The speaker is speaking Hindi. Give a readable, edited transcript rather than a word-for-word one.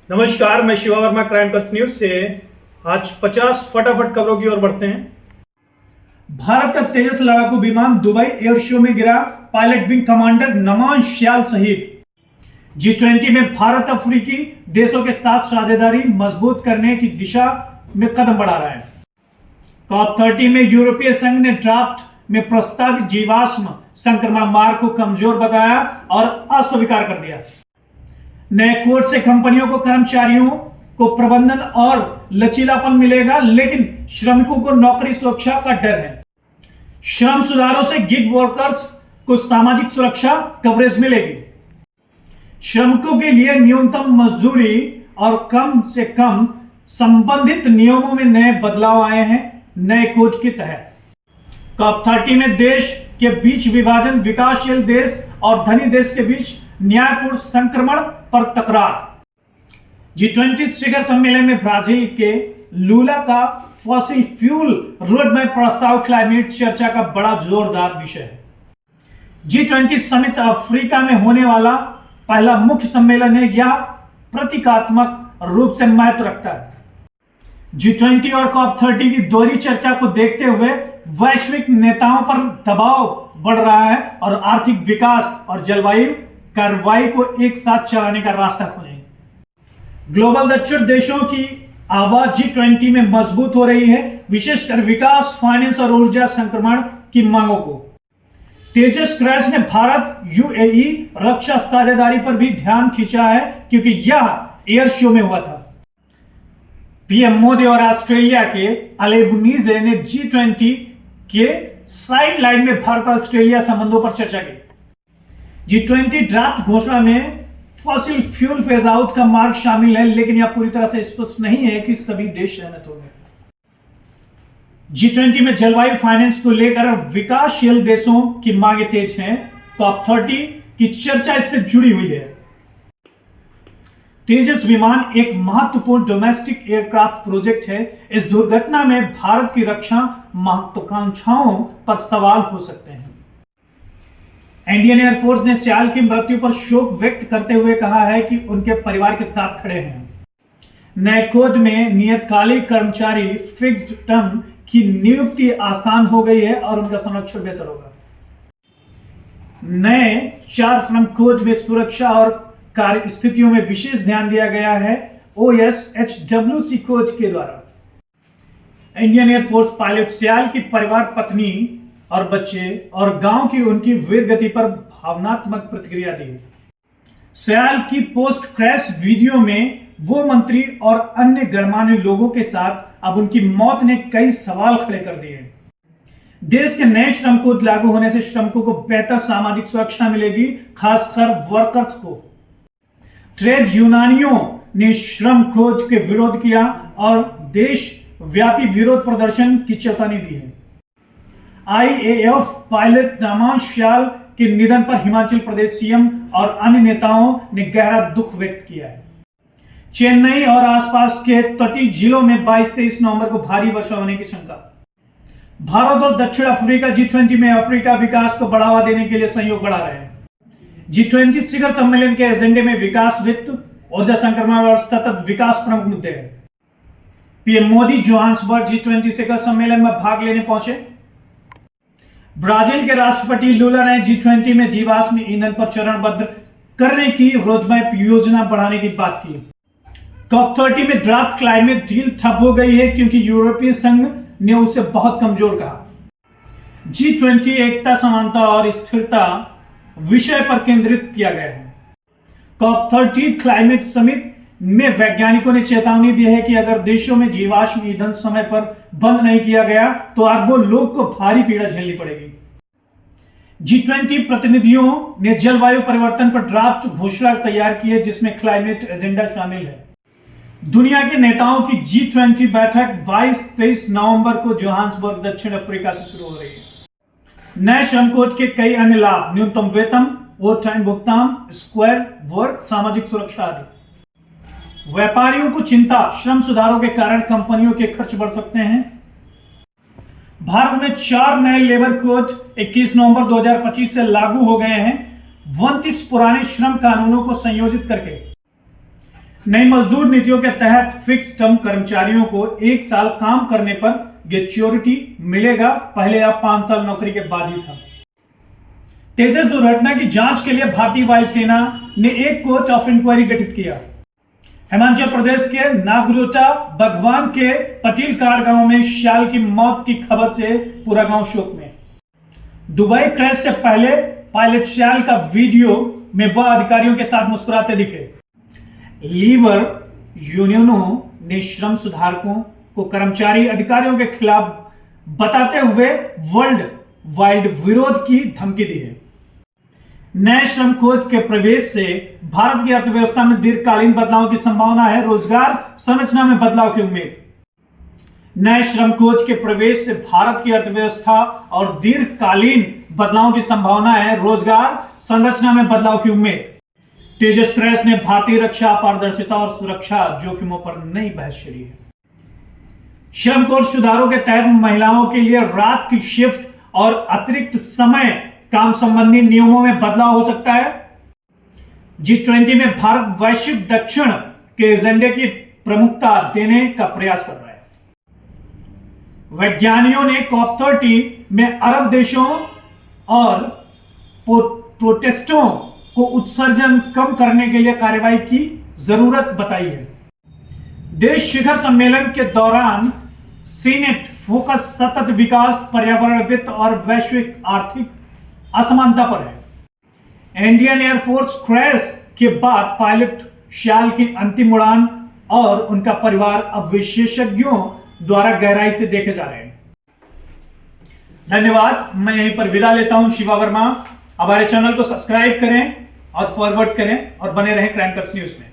नमस्कार, मैं शिवा वर्मा क्राइम कस न्यूज से। आज 50 फटाफट खबरों की ओर बढ़ते हैं। भारत का तेजस लड़ाकू विमान दुबई एयर शो में गिरा, पायलट विंग कमांडर नमान श्याल शहीद। G20 में भारत अफ्रीकी देशों के साथ साझेदारी मजबूत करने की दिशा में कदम बढ़ा रहा है। COP30 में यूरोपीय संघ ने ड्राफ्ट में प्रस्तावित जीवाश्म संक्रमण मार्ग को कमजोर बताया और अस्वीकार कर दिया। नए कोड से कंपनियों को कर्मचारियों को प्रबंधन और लचीलापन मिलेगा, लेकिन श्रमिकों को नौकरी सुरक्षा का डर है। श्रम सुधारों से गिग वर्कर्स को सामाजिक सुरक्षा कवरेज मिलेगी। श्रमिकों के लिए न्यूनतम मजदूरी और कम से कम संबंधित नियमों में नए बदलाव आए हैं नए कोड के तहत। COP30 में देश के बीच विभाजन, विकासशील देश और धनी देश के बीच न्यायपूर्ण संक्रमण पर तकरार। G20 शिखर सम्मेलन में ब्राजील के लूला का फॉसिल फ्यूल रोड मैप प्रस्ताव क्लाइमेट चर्चा का बड़ा जोरदार विषय है। G20 समिट अफ्रीका में होने वाला पहला मुख्य सम्मेलन है। यह प्रतीकात्मक रूप से महत्व रखता है। G20 और COP30 की दोहरी चर्चा को देखते हुए वैश्विक नेताओं पर दबाव बढ़ रहा है और आर्थिक विकास और जलवायु कार्रवाई को एक साथ चलाने का रास्ता खोलेंगे। ग्लोबल दक्षिण देशों की आवाज G20 में मजबूत हो रही है, विशेषकर विकास, फाइनेंस और ऊर्जा संक्रमण की मांगों को। तेजस क्रैश ने भारत UAE रक्षा साझेदारी पर भी ध्यान खींचा है, क्योंकि यह एयर शो में हुआ था। पीएम मोदी और ऑस्ट्रेलिया के अल्बनीज़े ने G20 के साइड लाइन में भारत ऑस्ट्रेलिया संबंधों पर चर्चा की। G20 ड्राफ्ट घोषणा में फॉसिल फ्यूल फेज आउट का मार्ग शामिल है, लेकिन यह पूरी तरह से स्पष्ट नहीं है कि सभी देश सहमत होंगे। G20 में जलवायु फाइनेंस को लेकर विकासशील देशों की मांगे तेज हैं। COP30 की चर्चा इससे जुड़ी हुई है। तेजस विमान एक महत्वपूर्ण डोमेस्टिक एयरक्राफ्ट प्रोजेक्ट है। इस दुर्घटना में भारत की रक्षा महत्वाकांक्षाओं पर सवाल हो सकते हैं। इंडियन एयरफोर्स ने श्याल की मृत्यु पर शोक व्यक्त करते हुए कहा है कि उनके परिवार के साथ खड़े हैं। नए कोड में नियतकालिक कर्मचारी फिक्स्ड टर्म की नियुक्ति आसान हो गई है और उनका संरक्षण बेहतर होगा। नए 4 श्रम कोड में सुरक्षा और कार्य स्थितियों में विशेष ध्यान दिया गया है। OSHWC कोड के द्वारा इंडियन एयरफोर्स पायलट श्याल की परिवार, पत्नी और बच्चे और गांव की उनकी वीर गति पर भावनात्मक प्रतिक्रिया दी। श्याल की पोस्ट क्रैश वीडियो में वो मंत्री और अन्य गणमान्य लोगों के साथ अब उनकी मौत ने कई सवाल खड़े कर दिए। देश के नए श्रम कोड लागू होने से श्रमिकों को बेहतर सामाजिक सुरक्षा मिलेगी, खासकर वर्कर्स को। ट्रेड यूनियनों ने श्रम कोड के विरोध किया और देशव्यापी विरोध प्रदर्शन की चेतावनी दी है। IAF पायलट नमान श्याल के निधन पर हिमाचल प्रदेश सीएम और अन्य नेताओं ने गहरा दुख व्यक्त किया है। चेन्नई और आसपास के तटीय जिलों में 22-23 नवंबर को भारी वर्षा होने की शंका। भारत और दक्षिण अफ्रीका G20 में अफ्रीका विकास को बढ़ावा देने के लिए सहयोग बढ़ा रहे हैं। G20 शिखर सम्मेलन के एजेंडे में विकास, वित्त, ऊर्जा संक्रमण और सतत विकास प्रमुख मुद्दे हैं। पीएम मोदी जोहान्सबर्ग G20 शिखर सम्मेलन में भाग लेने पहुंचे। ब्राजील के राष्ट्रपति लूला ने G20 में जीवाश्म ईंधन पर चरणबद्ध करने की रोडमैप योजना बढ़ाने की बात की। COP30 में ड्राफ्ट क्लाइमेट डील ठप हो गई है, क्योंकि यूरोपीय संघ ने उसे बहुत कमजोर कहा। G20 एकता, समानता और स्थिरता विषय पर केंद्रित किया गया है। COP30 क्लाइमेट समिट में वैज्ञानिकों ने चेतावनी दी है कि अगर देशों में जीवाश्म ईंधन समय पर बंद नहीं किया गया तो अरबों लोग को भारी पीड़ा झेलनी पड़ेगी। G20 प्रतिनिधियों ने जलवायु परिवर्तन पर ड्राफ्ट घोषणा तैयार की है, जिसमें क्लाइमेट एजेंडा शामिल है। दुनिया के नेताओं की G20 बैठक 22-23 नवंबर को जोहान्सबर्ग, दक्षिण अफ्रीका से शुरू हो रही है। नए श्रम कोड के कई अन्य लाभ, न्यूनतम वेतन, ओवर टाइम भुगतान, स्क्वायर वर्क, सामाजिक सुरक्षा आदि। व्यापारियों को चिंता, श्रम सुधारों के कारण कंपनियों के खर्च बढ़ सकते हैं। भारत में 4 नए लेबर कोड 21 नवंबर 2025 से लागू हो गए हैं, 29 पुराने श्रम कानूनों को संयोजित करके। नई मजदूर नीतियों के तहत फिक्स टर्म कर्मचारियों को 1 साल काम करने पर ग्रेच्युइटी मिलेगा। पहले आप 5 साल नौकरी के बाद ही था। तेजस दुर्घटना की जांच के लिए भारतीय वायुसेना ने एक कोर्ट ऑफ इंक्वायरी गठित किया। हिमाचल प्रदेश के नागरोटा बगवान के पटीलकाड़ गांव में श्याल की मौत की खबर से पूरा गांव शोक में। दुबई क्रैश से पहले पायलट श्याल का वीडियो में वह अधिकारियों के साथ मुस्कुराते दिखे। लीवर यूनियनों ने श्रम सुधारकों को कर्मचारी अधिकारियों के खिलाफ बताते हुए वर्ल्ड वाइड विरोध की धमकी दी है। नए श्रम कोड के प्रवेश से भारत की अर्थव्यवस्था में दीर्घकालीन बदलाव की संभावना है। रोजगार संरचना में बदलाव की उम्मीद। नए श्रम कोड के प्रवेश से भारत की अर्थव्यवस्था और दीर्घकालीन बदलाव की संभावना है। रोजगार संरचना में बदलाव की उम्मीद। तेजस क्रैश ने भारतीय रक्षा, पारदर्शिता और सुरक्षा जोखिमों पर नई बहस छेड़ी है। श्रम कोड सुधारों के तहत महिलाओं के लिए रात की शिफ्ट और अतिरिक्त समय काम संबंधी नियमों में बदलाव हो सकता है। G20 में भारत वैश्विक दक्षिण के एजेंडे की प्रमुखता देने का प्रयास कर रहा है। वैज्ञानिकों ने COP30 में अरब देशों और प्रोटेस्टों को उत्सर्जन कम करने के लिए कार्रवाई की जरूरत बताई है। देश शिखर सम्मेलन के दौरान सीनेट फोकस सतत विकास, पर्यावरण, वित्त और वैश्विक आर्थिक असमानता पर है। इंडियन एयरफोर्स क्रैश के बाद पायलट श्याल की अंतिम उड़ान और उनका परिवार अब विशेषज्ञों द्वारा गहराई से देखे जा रहे हैं। धन्यवाद। मैं यहीं पर विदा लेता हूं। शिवा वर्मा। हमारे चैनल को सब्सक्राइब करें और फॉरवर्ड करें और बने रहें क्राइम कर्स न्यूज में।